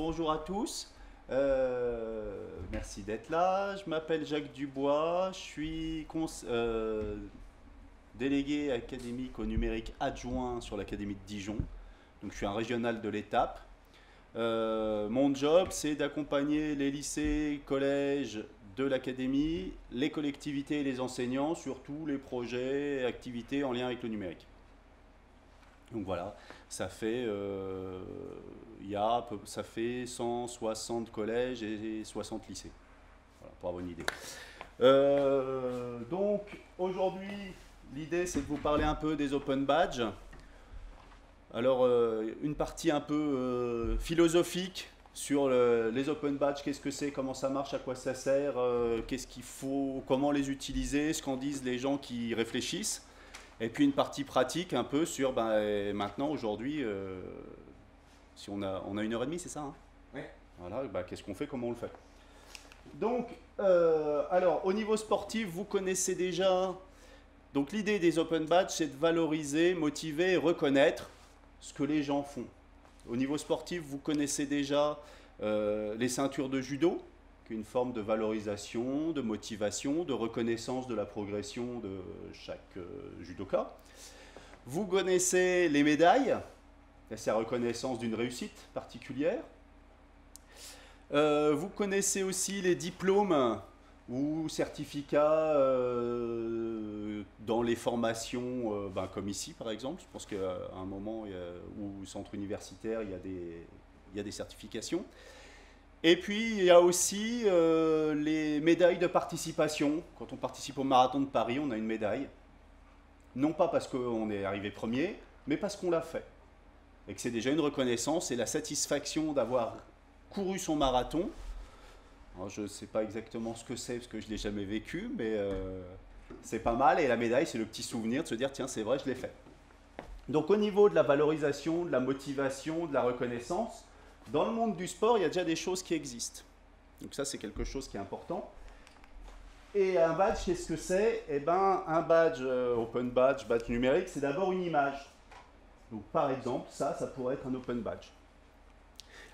bonjour à tous. Merci d'être là. Je m'appelle Jacques Dubois. Je suis délégué académique au numérique adjoint sur l'Académie de Dijon. Donc je suis un régional de l'étape. Mon job, c'est d'accompagner les lycées, collèges de l'académie, les collectivités et les enseignants sur tous les projets et activités en lien avec le numérique. Donc voilà, ça fait, ça fait 160 collèges et 60 lycées, voilà, pour avoir une idée. Donc aujourd'hui, l'idée c'est de vous parler un peu des Open Badges. Alors une partie un peu philosophique sur les Open Badges, qu'est-ce que c'est, comment ça marche, à quoi ça sert, qu'est-ce qu'il faut, comment les utiliser, ce qu'en disent les gens qui réfléchissent. Et puis une partie pratique un peu sur maintenant, aujourd'hui, si on a 1h30, c'est ça hein. Oui. Voilà, qu'est-ce qu'on fait, comment on le fait. Donc, alors, au niveau sportif, vous connaissez déjà. Donc, l'idée des Open Badges, c'est de valoriser, motiver et reconnaître ce que les gens font. Au niveau sportif, vous connaissez déjà les ceintures de judo, qui est une forme de valorisation, de motivation, de reconnaissance de la progression de chaque judoka. Vous connaissez les médailles, c'est la reconnaissance d'une réussite particulière. Vous connaissez aussi les diplômes ou certificats dans les formations, comme ici par exemple. Je pense qu'à un moment où centre universitaire, il y a des certifications. Et puis il y a aussi les médailles de participation. Quand on participe au marathon de Paris, on a une médaille. Non pas parce qu'on est arrivé premier, mais parce qu'on l'a fait. Et que c'est déjà une reconnaissance et la satisfaction d'avoir couru son marathon. Alors, je ne sais pas exactement ce que c'est parce que je ne l'ai jamais vécu, mais c'est pas mal. Et la médaille, c'est le petit souvenir de se dire, tiens, c'est vrai, je l'ai fait. Donc au niveau de la valorisation, de la motivation, de la reconnaissance, dans le monde du sport, il y a déjà des choses qui existent. Donc ça, c'est quelque chose qui est important. Et un badge, qu'est-ce que c'est? Eh bien, un badge, open badge, badge numérique, c'est d'abord une image. Donc par exemple, ça pourrait être un open badge.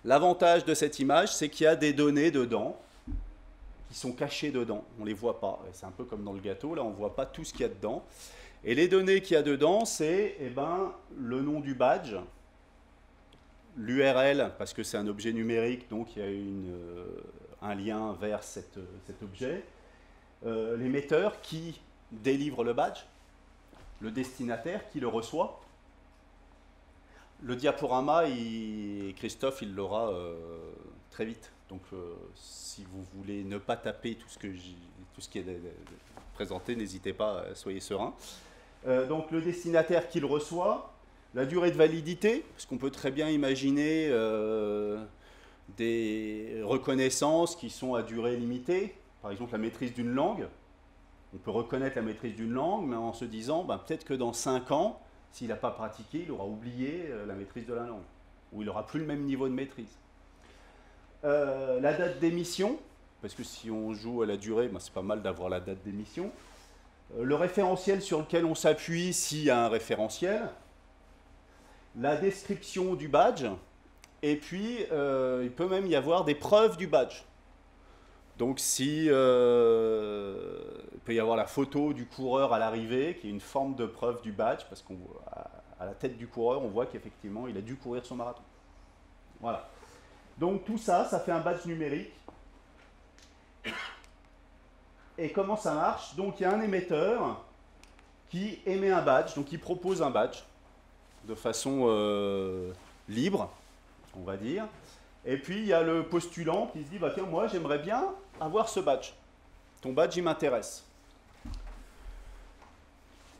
L'avantage de cette image, c'est qu'il y a des données dedans qui sont cachées dedans. On ne les voit pas. C'est un peu comme dans le gâteau, là, on ne voit pas tout ce qu'il y a dedans. Et les données qu'il y a dedans, c'est le nom du badge, l'URL, parce que c'est un objet numérique, donc il y a un lien vers cet objet, l'émetteur qui délivre le badge, le destinataire qui le reçoit. Le diaporama, Christophe, il l'aura très vite. Donc, si vous voulez ne pas taper tout ce qui est présenté, n'hésitez pas, soyez serein. Donc, le destinataire qui le reçoit, la durée de validité, parce qu'on peut très bien imaginer des reconnaissances qui sont à durée limitée. Par exemple, la maîtrise d'une langue. On peut reconnaître la maîtrise d'une langue, mais en se disant, peut-être que dans 5 ans, s'il n'a pas pratiqué, il aura oublié la maîtrise de la langue, ou il n'aura plus le même niveau de maîtrise. La date d'émission, parce que si on joue à la durée, c'est pas mal d'avoir la date d'émission. Le référentiel sur lequel on s'appuie, s'il y a un référentiel. La description du badge, et puis il peut même y avoir des preuves du badge. Donc il peut y avoir la photo du coureur à l'arrivée, qui est une forme de preuve du badge, parce qu'à la tête du coureur, on voit qu'effectivement, il a dû courir son marathon. Voilà. Donc tout ça, ça fait un badge numérique. Et comment ça marche? Donc il y a un émetteur qui émet un badge, donc il propose un badge de façon libre, on va dire. Et puis il y a le postulant qui se dit, tiens, moi j'aimerais bien avoir ce badge. Ton badge, il m'intéresse.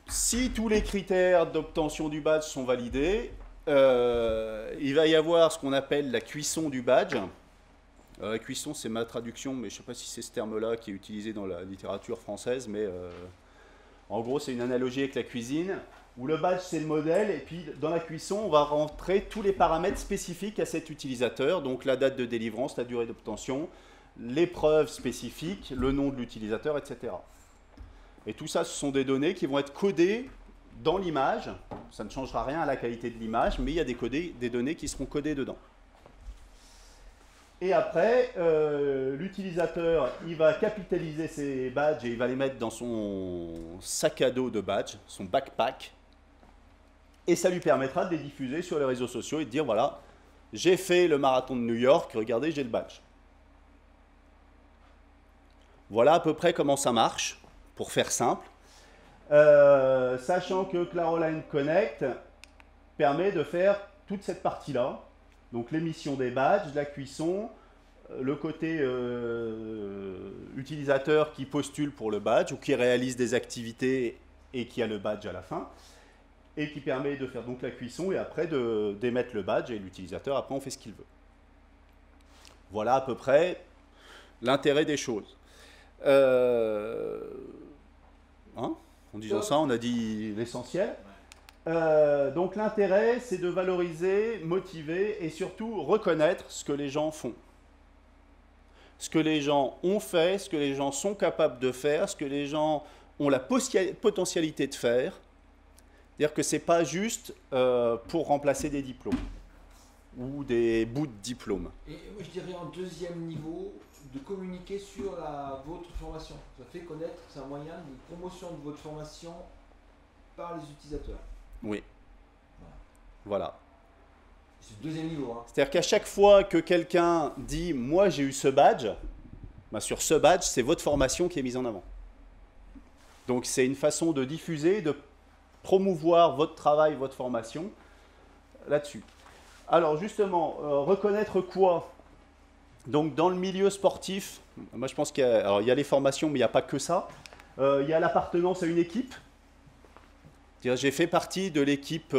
Si tous les critères d'obtention du badge sont validés, il va y avoir ce qu'on appelle la cuisson du badge. La cuisson, c'est ma traduction, mais je ne sais pas si c'est ce terme-là qui est utilisé dans la littérature française, mais en gros, c'est une analogie avec la cuisine, où le badge, c'est le modèle, et puis dans la cuisson, on va rentrer tous les paramètres spécifiques à cet utilisateur, donc la date de délivrance, la durée d'obtention, les preuves spécifiques, le nom de l'utilisateur, etc. Et tout ça, ce sont des données qui vont être codées dans l'image. Ça ne changera rien à la qualité de l'image, mais il y a des données qui seront codées dedans. Et après, l'utilisateur, il va capitaliser ses badges et il va les mettre dans son sac à dos de badges, son backpack. Et ça lui permettra de les diffuser sur les réseaux sociaux et de dire, voilà, j'ai fait le marathon de New York, regardez, j'ai le badge. Voilà à peu près comment ça marche, pour faire simple. Sachant que Claroline Connect permet de faire toute cette partie-là. Donc l'émission des badges, la cuisson, le côté utilisateur qui postule pour le badge ou qui réalise des activités et qui a le badge à la fin. Et qui permet de faire donc la cuisson et après d'émettre le badge et l'utilisateur, après on fait ce qu'il veut. Voilà à peu près l'intérêt des choses. En disant ça, on a dit l'essentiel. Donc l'intérêt, c'est de valoriser, motiver et surtout reconnaître ce que les gens font. Ce que les gens ont fait, ce que les gens sont capables de faire, ce que les gens ont la potentialité de faire. C'est-à-dire que ce n'est pas juste pour remplacer des diplômes ou des bouts de diplômes. Et moi, je dirais en deuxième niveau, de communiquer sur votre formation. Ça fait connaître, c'est un moyen de promotion de votre formation par les utilisateurs. Oui. Voilà. C'est le deuxième niveau. Hein. C'est-à-dire qu'à chaque fois que quelqu'un dit « moi j'ai eu ce badge bah, », sur ce badge, c'est votre formation qui est mise en avant. Donc c'est une façon de diffuser, de promouvoir votre travail, votre formation là-dessus. Alors justement, reconnaître quoi? Donc dans le milieu sportif, moi je pense qu'il y a les formations, mais il n'y a pas que ça. Il y a l'appartenance à une équipe. J'ai fait partie de l'équipe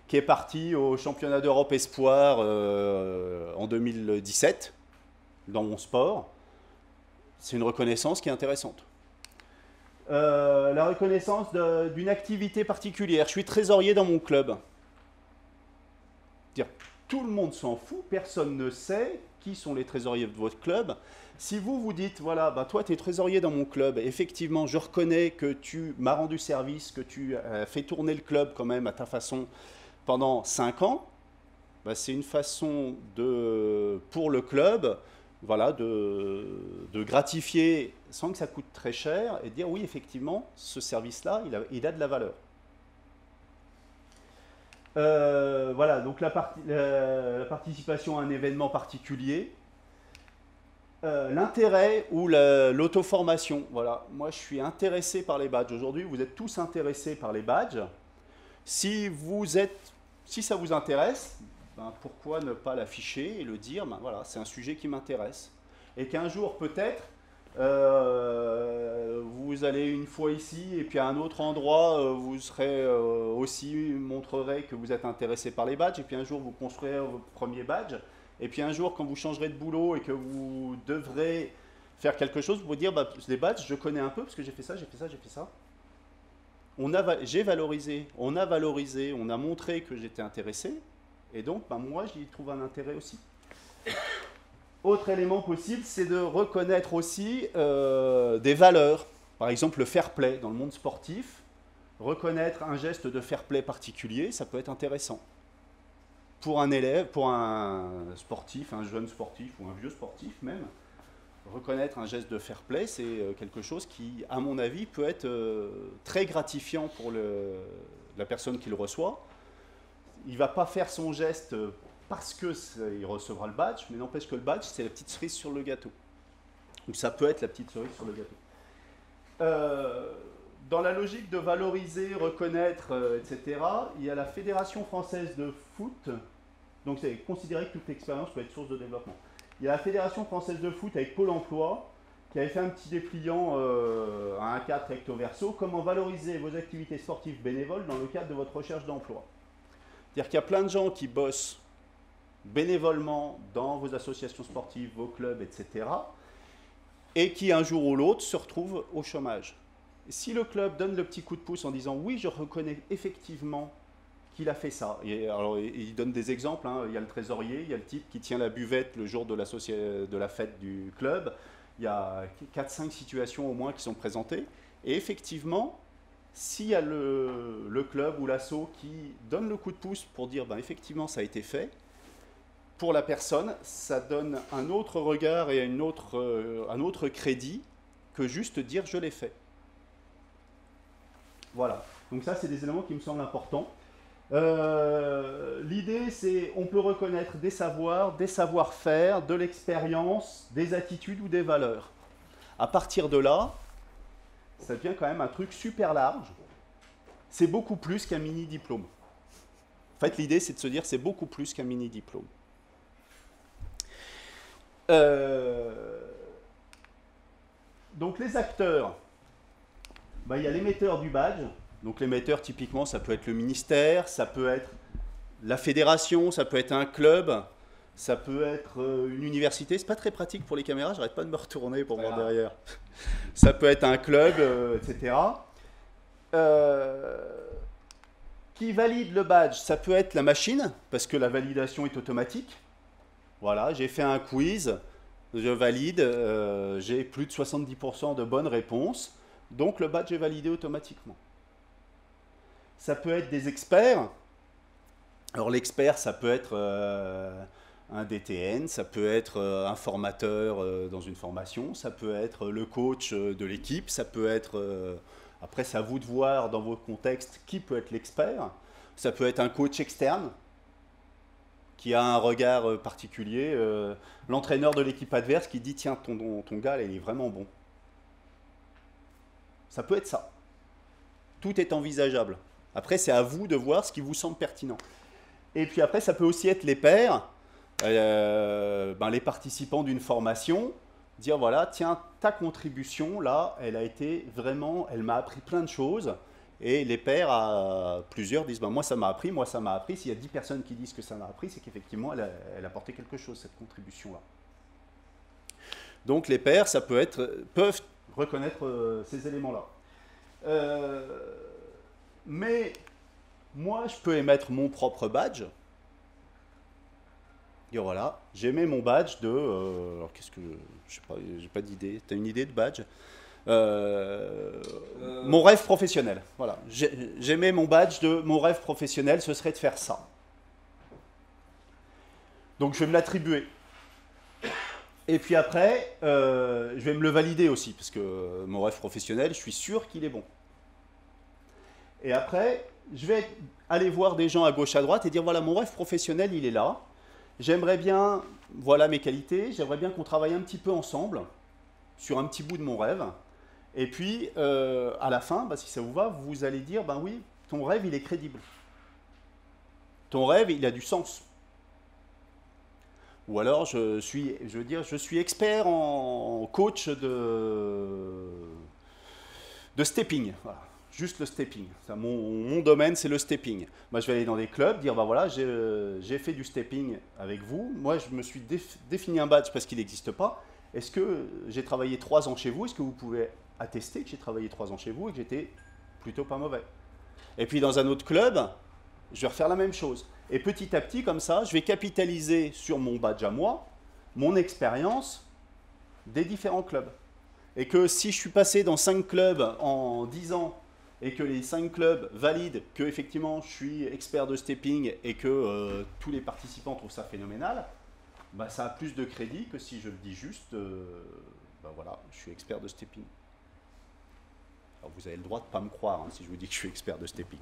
qui est partie au championnat d'Europe Espoir en 2017 dans mon sport. C'est une reconnaissance qui est intéressante. La reconnaissance d'une activité particulière. Je suis trésorier dans mon club. Tout le monde s'en fout, personne ne sait qui sont les trésoriers de votre club. Si vous dites, voilà, bah toi tu es trésorier dans mon club, effectivement je reconnais que tu m'as rendu service, que tu as fait tourner le club quand même à ta façon pendant 5 ans, bah, c'est une façon pour le club voilà, de gratifier sans que ça coûte très cher et de dire oui effectivement ce service-là il a de la valeur. Voilà, donc la participation à un événement particulier, l'intérêt ou l'auto-formation. Voilà, moi je suis intéressé par les badges. Aujourd'hui, vous êtes tous intéressés par les badges. Si ça vous intéresse, ben, pourquoi ne pas l'afficher et le dire, ben, voilà, c'est un sujet qui m'intéresse. Et qu'un jour peut-être, vous allez une fois ici et puis à un autre endroit vous serez aussi montrerez que vous êtes intéressé par les badges et puis un jour vous construirez votre premier badge et puis un jour quand vous changerez de boulot et que vous devrez faire quelque chose vous vous dire bah, les badges je connais un peu parce que j'ai fait ça, j'ai fait ça, j'ai fait ça. J'ai valorisé, on a valorisé, on a montré que j'étais intéressé et donc bah, moi j'y trouve un intérêt aussi. Autre élément possible, c'est de reconnaître aussi des valeurs. Par exemple, le fair play dans le monde sportif. Reconnaître un geste de fair play particulier, ça peut être intéressant. Pour un élève, pour un sportif, un jeune sportif ou un vieux sportif même, reconnaître un geste de fair play, c'est quelque chose qui, à mon avis, peut être très gratifiant pour la personne qui le reçoit. Il ne va pas faire son geste parce qu'il recevra le badge, mais n'empêche que le badge, c'est la petite cerise sur le gâteau. Donc ça peut être la petite cerise sur le gâteau. Dans la logique de valoriser, reconnaître, etc., il y a la Fédération française de foot. Donc c'est considéré que toute expérience peut être source de développement. Il y a la Fédération française de foot avec Pôle emploi qui avait fait un petit dépliant à 1,4 recto verso. Comment valoriser vos activités sportives bénévoles dans le cadre de votre recherche d'emploi. C'est-à-dire qu'il y a plein de gens qui bossent bénévolement dans vos associations sportives, vos clubs, etc. et qui un jour ou l'autre se retrouvent au chômage. Et si le club donne le petit coup de pouce en disant oui, je reconnais effectivement qu'il a fait ça. Et alors, il donne des exemples, hein. Il y a le trésorier, il y a le type qui tient la buvette le jour de la fête du club. Il y a 4-5 situations au moins qui sont présentées. Et effectivement, s'il y a le club ou l'asso qui donne le coup de pouce pour dire ben, effectivement ça a été fait, pour la personne, ça donne un autre regard et un autre crédit que juste dire je l'ai fait. Voilà. Donc ça, c'est des éléments qui me semblent importants. L'idée, c'est on peut reconnaître des savoirs, des savoir-faire, de l'expérience, des attitudes ou des valeurs. À partir de là, ça devient quand même un truc super large. C'est beaucoup plus qu'un mini-diplôme. En fait, l'idée, c'est de se dire c'est beaucoup plus qu'un mini-diplôme. Donc les acteurs, ben, il y a l'émetteur du badge. Donc l'émetteur, typiquement, ça peut être le ministère, ça peut être la fédération, ça peut être un club, ça peut être une université. C'est pas très pratique pour les caméras, j'arrête pas de me retourner pour voir derrière. Ça peut être un club, etc. Qui valide le badge, ça peut être la machine, parce que la validation est automatique. Voilà, j'ai fait un quiz, je valide, j'ai plus de 70% de bonnes réponses, donc le badge est validé automatiquement. Ça peut être des experts. Alors l'expert, ça peut être un DTN, ça peut être un formateur dans une formation, ça peut être le coach de l'équipe, ça peut être... après, c'est à vous de voir dans votre contexte qui peut être l'expert. Ça peut être un coach externe qui a un regard particulier. L'entraîneur de l'équipe adverse qui dit « Tiens, ton gars, il est vraiment bon. » Ça peut être ça. Tout est envisageable. Après, c'est à vous de voir ce qui vous semble pertinent. Et puis après, ça peut aussi être les pairs, les participants d'une formation, dire voilà, tiens, ta contribution, là, elle a été vraiment, elle m'a appris plein de choses. Et les pairs, plusieurs disent, moi ça m'a appris, moi ça m'a appris. S'il y a 10 personnes qui disent que ça m'a appris, c'est qu'effectivement, elle a apporté quelque chose, cette contribution-là. Donc les pairs, peuvent reconnaître ces éléments-là. Mais moi, je peux émettre mon propre badge. Et voilà, j'émets mon badge de... alors qu'est-ce que... Je sais pas, j'ai pas d'idée. Tu as une idée de badge? Mon rêve professionnel. Voilà, j'émets mon badge de mon rêve professionnel, ce serait de faire ça. Donc je vais me l'attribuer. Et puis après, je vais me le valider aussi, parce que mon rêve professionnel, je suis sûr qu'il est bon. Et après, je vais aller voir des gens à gauche, à droite et dire, voilà, mon rêve professionnel, il est là. J'aimerais bien, voilà mes qualités, j'aimerais bien qu'on travaille un petit peu ensemble sur un petit bout de mon rêve. Et puis, à la fin, si ça vous va, vous allez dire, ben oui, ton rêve, il est crédible. Ton rêve, il a du sens. Ou alors, je suis expert en coach de stepping. Voilà. Juste le stepping. Mon domaine, c'est le stepping. Moi, je vais aller dans des clubs, dire, ben voilà, j'ai fait du stepping avec vous. Moi, je me suis défini un badge parce qu'il n'existe pas. Est-ce que j'ai travaillé 3 ans chez vous? Est-ce que vous pouvez attester que j'ai travaillé 3 ans chez vous et que j'étais plutôt pas mauvais? Et puis, dans un autre club, je vais refaire la même chose. Et petit à petit, comme ça, je vais capitaliser sur mon badge à moi, mon expérience des différents clubs. Et que si je suis passé dans 5 clubs en 10 ans, et que les 5 clubs valident que effectivement je suis expert de stepping et que tous les participants trouvent ça phénoménal, ça a plus de crédit que si je le dis juste, voilà, je suis expert de stepping. Alors vous avez le droit de ne pas me croire si je vous dis que je suis expert de stepping.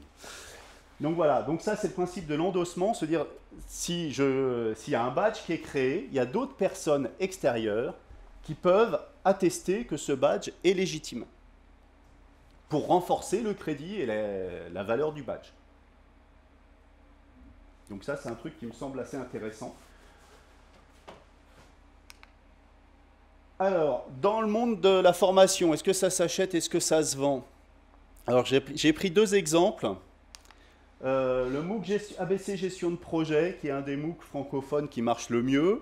Donc voilà, donc ça c'est le principe de l'endossement, se dire s'il y a un badge qui est créé, il y a d'autres personnes extérieures qui peuvent attester que ce badge est légitime, pour renforcer le crédit et la valeur du badge. Donc ça, c'est un truc qui me semble assez intéressant. Alors, dans le monde de la formation, est-ce que ça s'achète, est-ce que ça se vend? Alors, j'ai pris 2 exemples. Le MOOC ABC Gestion de projet, qui est un des MOOC francophones qui marche le mieux.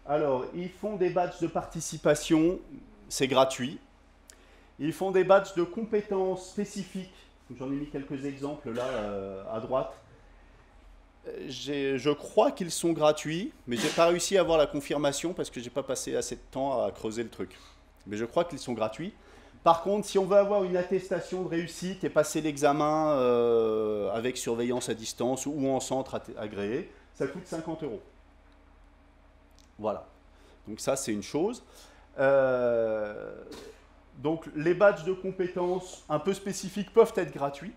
Alors, ils font des badges de participation, c'est gratuit. Ils font des badges de compétences spécifiques. J'en ai mis quelques exemples là à droite. Je crois qu'ils sont gratuits, mais je n'ai pas réussi à avoir la confirmation parce que je n'ai pas passé assez de temps à creuser le truc. Mais je crois qu'ils sont gratuits. Par contre, si on veut avoir une attestation de réussite et passer l'examen avec surveillance à distance ou en centre agréé, ça coûte 50 €. Voilà. Donc ça, c'est une chose. Donc les badges de compétences un peu spécifiques peuvent être gratuits,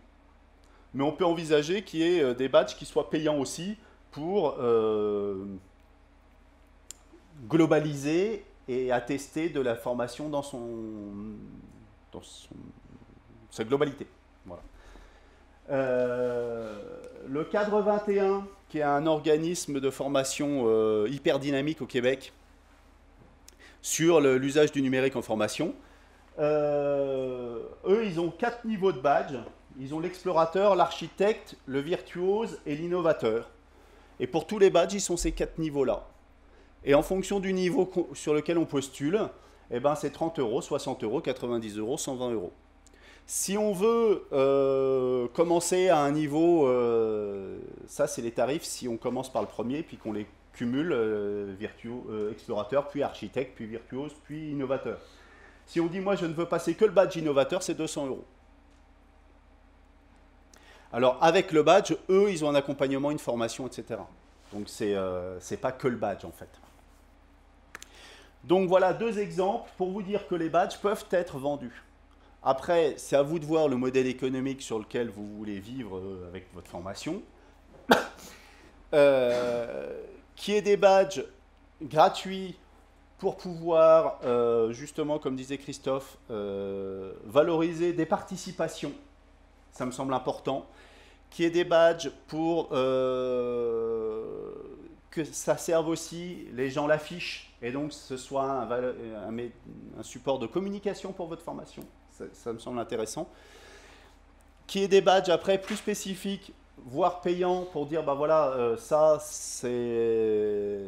mais on peut envisager qu'il y ait des badges qui soient payants aussi pour globaliser et attester de la formation dans sa globalité. Voilà. Le cadre 21, qui est un organisme de formation hyper dynamique au Québec sur l'usage du numérique en formation, eux, ils ont 4 niveaux de badge. Ils ont l'explorateur, l'architecte, le virtuose et l'innovateur. Et pour tous les badges, ils sont ces 4 niveaux-là. Et en fonction du niveau sur lequel on postule, eh ben, c'est 30 euros, 60 euros, 90 euros, 120 euros. Si on veut commencer à un niveau, ça c'est les tarifs, si on commence par le premier, puis qu'on les cumule, explorateur, puis architecte, puis virtuose, puis innovateur. Si on dit, moi je ne veux passer que le badge innovateur, c'est 200 euros. Alors avec le badge, eux, ils ont un accompagnement, une formation, etc. Donc c'est pas que le badge en fait. Donc voilà 2 exemples pour vous dire que les badges peuvent être vendus. Après, c'est à vous de voir le modèle économique sur lequel vous voulez vivre avec votre formation. Qui est des badges gratuits pour pouvoir, justement, comme disait Christophe, valoriser des participations. Ça me semble important. Qui est des badges pour que ça serve aussi, les gens l'affichent, et donc ce soit un support de communication pour votre formation. Ça me semble intéressant. Qui est des badges après plus spécifiques, voire payants, pour dire, bah voilà, ça, c'est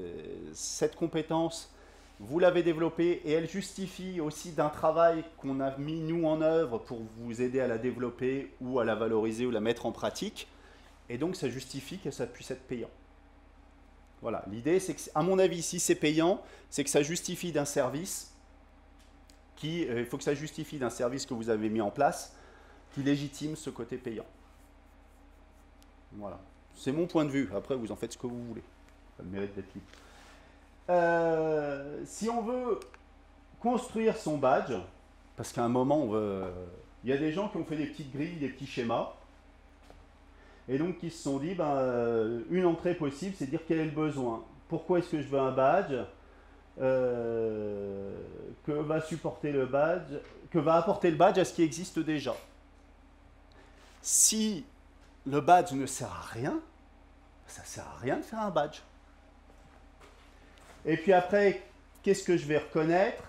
cette compétence, vous l'avez développée, et elle justifie aussi d'un travail qu'on a mis nous en œuvre pour vous aider à la développer, ou à la valoriser, ou la mettre en pratique. Et donc ça justifie que ça puisse être payant. Voilà, l'idée c'est que, à mon avis, si c'est payant, c'est que ça justifie d'un service il faut que ça justifie d'un service que vous avez mis en place qui légitime ce côté payant. Voilà, c'est mon point de vue. Après, vous en faites ce que vous voulez. Ça a le mérite d'être libre. Si on veut construire son badge, parce qu'à un moment, il y a des gens qui ont fait des petites grilles, des petits schémas, et donc qui se sont dit, une entrée possible, c'est de dire quel est le besoin. Pourquoi est-ce que je veux un badge ? Que va supporter le badge, que va apporter le badge à ce qui existe déjà. Si le badge ne sert à rien, ça ne sert à rien de faire un badge. Et puis après, qu'est-ce que je vais reconnaître?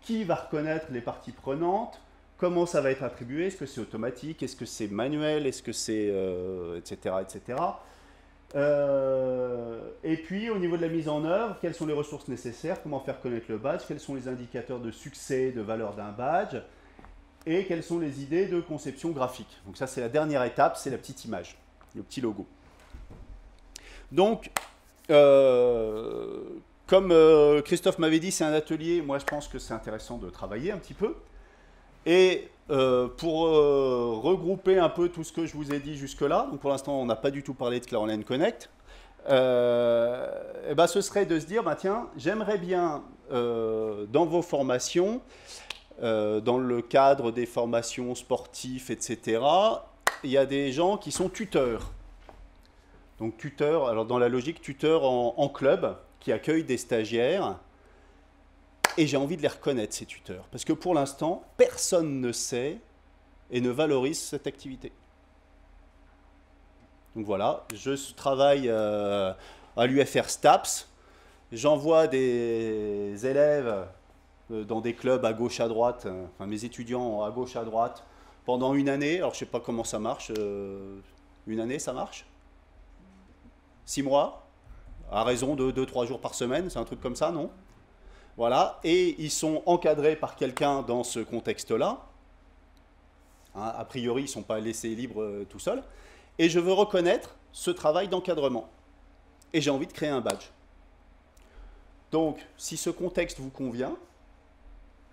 Qui va reconnaître les parties prenantes? Comment ça va être attribué? Est-ce que c'est automatique? Est-ce que c'est manuel? Est-ce que c'est... etc. etc. Et puis au niveau de la mise en œuvre, quelles sont les ressources nécessaires, comment faire connaître le badge, quels sont les indicateurs de succès, de valeur d'un badge, et quelles sont les idées de conception graphique. Donc ça c'est la dernière étape, c'est la petite image, le petit logo. Donc, comme Christophe m'avait dit, c'est un atelier, moi je pense que c'est intéressant de travailler un petit peu. Et pour regrouper un peu tout ce que je vous ai dit jusque-là, donc pour l'instant on n'a pas du tout parlé de ClearOnline Connect, ce serait de se dire, tiens, j'aimerais bien dans vos formations, dans le cadre des formations sportives, etc., il y a des gens qui sont tuteurs. Donc tuteurs, alors dans la logique, tuteurs en club, qui accueillent des stagiaires. Et j'ai envie de les reconnaître, ces tuteurs. Parce que pour l'instant, personne ne sait et ne valorise cette activité. Donc voilà, je travaille à l'UFR STAPS. J'envoie des élèves dans des clubs à gauche, à droite, enfin mes étudiants à gauche, à droite, pendant une année. Alors je ne sais pas comment ça marche. Une année, ça marche? 6 mois? À raison de 2-3 jours par semaine, c'est un truc comme ça, non? Voilà, et ils sont encadrés par quelqu'un dans ce contexte-là. A priori, ils ne sont pas laissés libres tout seuls. Et je veux reconnaître ce travail d'encadrement. Et j'ai envie de créer un badge. Donc, si ce contexte vous convient,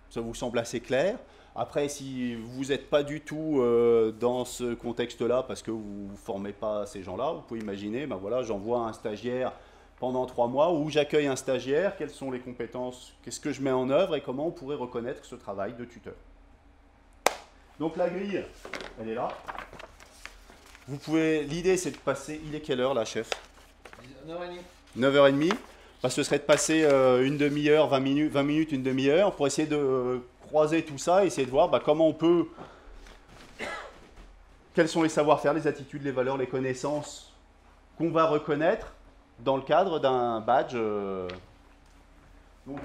ça vous semble assez clair. Après, si vous n'êtes pas du tout dans ce contexte-là, parce que vous ne formez pas ces gens-là, vous pouvez imaginer, voilà, j'envoie un stagiaire pendant 3 mois où j'accueille un stagiaire, quelles sont les compétences, qu'est-ce que je mets en œuvre et comment on pourrait reconnaître ce travail de tuteur. Donc la grille, elle est là. Vous pouvez, l'idée c'est de passer, il est quelle heure là, chef? 9h30. 9h30. Bah, ce serait de passer une demi-heure, 20 minutes, une demi-heure pour essayer de croiser tout ça, essayer de voir comment on peut, quels sont les savoir-faire, les attitudes, les valeurs, les connaissances qu'on va reconnaître dans le cadre d'un badge. Donc,